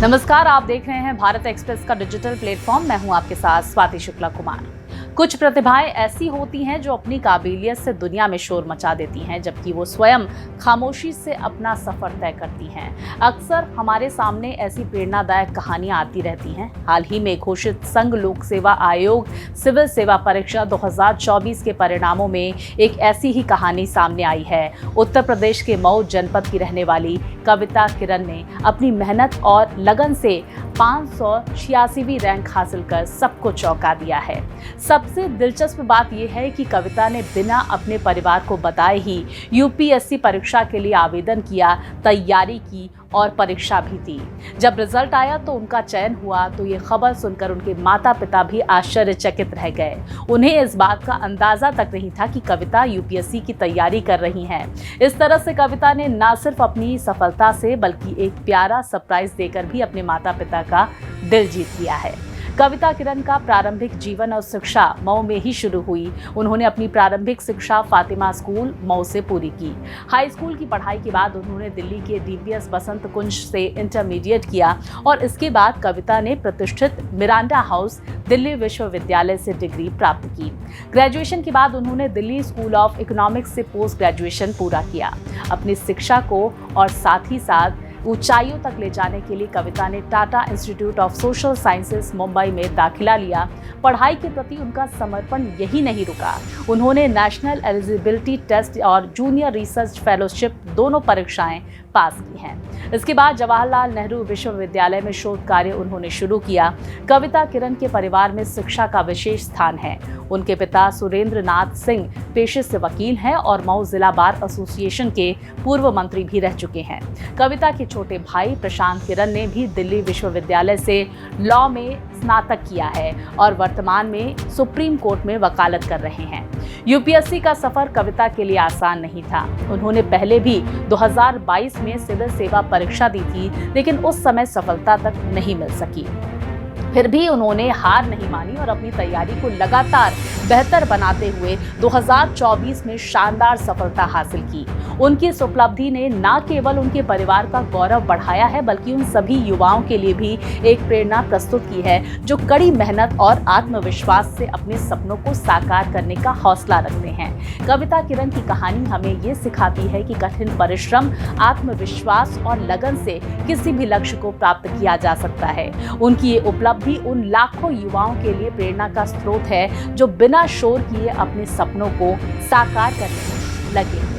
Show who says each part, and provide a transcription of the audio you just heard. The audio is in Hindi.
Speaker 1: नमस्कार, आप देख रहे हैं भारत एक्सप्रेस का डिजिटल प्लेटफॉर्म। मैं हूं आपके साथ स्वाति शुक्ला कुमार। कुछ प्रतिभाएं ऐसी होती हैं जो अपनी काबिलियत से दुनिया में शोर मचा देती हैं, जबकि वो स्वयं खामोशी से अपना सफर तय करती हैं। अक्सर हमारे सामने ऐसी प्रेरणादायक कहानियां आती रहती हैं। हाल ही में घोषित संघ लोक सेवा आयोग सिविल सेवा परीक्षा 2024 के परिणामों में एक ऐसी ही कहानी सामने आई है। उत्तर प्रदेश के मऊ जनपद की रहने वाली कविता किरण ने अपनी मेहनत और लगन से 586वीं रैंक हासिल कर सबको चौंका दिया है। सबसे दिलचस्प बात यह है कि कविता ने बिना अपने परिवार को बताए ही यूपीएससी परीक्षा के लिए आवेदन किया, तैयारी की और परीक्षा भी दी। जब रिजल्ट आया तो उनका चयन हुआ तो ये खबर सुनकर उनके माता पिता भी आश्चर्यचकित रह गए। उन्हें इस बात का अंदाजा तक नहीं था कि कविता यूपीएससी की तैयारी कर रही हैं। इस तरह से कविता ने न सिर्फ अपनी सफलता से बल्कि एक प्यारा सरप्राइज देकर भी अपने माता पिता का दिल जीत लिया है। कविता किरण का प्रारंभिक जीवन और शिक्षा मऊ में ही शुरू हुई। उन्होंने अपनी प्रारंभिक शिक्षा फातिमा स्कूल मऊ से पूरी की। हाई स्कूल की पढ़ाई के बाद उन्होंने दिल्ली के डीपीएस बसंत कुंज से इंटरमीडिएट किया और इसके बाद कविता ने प्रतिष्ठित मिरांडा हाउस दिल्ली विश्वविद्यालय से डिग्री प्राप्त की। ग्रेजुएशन के बाद उन्होंने दिल्ली स्कूल ऑफ इकोनॉमिक्स से पोस्ट ग्रेजुएशन पूरा किया। अपनी शिक्षा को और साथ ही साथ ऊंचाइयों तक ले जाने के लिए कविता ने Tata institute of social sciences Mumbai में दाखिला लिया। पढ़ाई के प्रति उनका समर्पण यही नहीं रुका। उन्होंने नेशनल एलिजिबिलिटी टेस्ट और जूनियर रिसर्च फेलोशिप दोनों परीक्षाएं पास की हैं। इसके बाद जवाहरलाल नेहरू विश्वविद्यालय में शोध कार्य उन्होंने शुरू किया। कविता किरण के परिवार में शिक्षा का विशेष स्थान है। उनके पिता सुरेंद्र नाथ सिंह पेशे से वकील हैं और मऊ जिला बार एसोसिएशन के पूर्व मंत्री भी रह चुके हैं। कविता के छोटे भाई प्रशांत किरण ने भी दिल्ली विश्वविद्यालय से लॉ में स्नातक किया है और वर्तमान में सुप्रीम कोर्ट में वकालत कर रहे हैं। यूपीएससी का सफर कविता के लिए आसान नहीं था। उन्होंने पहले भी 2022 में सिविल सेवा परीक्षा दी थी, लेकिन उस समय सफलता तक नहीं मिल सकी। फिर भी उन्होंने हार नहीं मानी और अपनी तैयारी को लगातार बेहतर बनाते हुए 2024 में शानदार सफलता हासिल की। उनकी इस उपलब्धि ने न केवल उनके परिवार का गौरव बढ़ाया है, बल्कि उन सभी युवाओं के लिए भी एक प्रेरणा प्रस्तुत की है जो कड़ी मेहनत और आत्मविश्वास से अपने सपनों को साकार करने का हौसला रखते हैं। कविता किरण की कहानी हमें ये सिखाती है कि कठिन परिश्रम, आत्मविश्वास और लगन से किसी भी लक्ष्य को प्राप्त किया जा सकता है। उनकी ये उपलब्धि उन लाखों युवाओं के लिए प्रेरणा का स्रोत है जो बिना शोर किए अपने सपनों को साकार करने में लगे।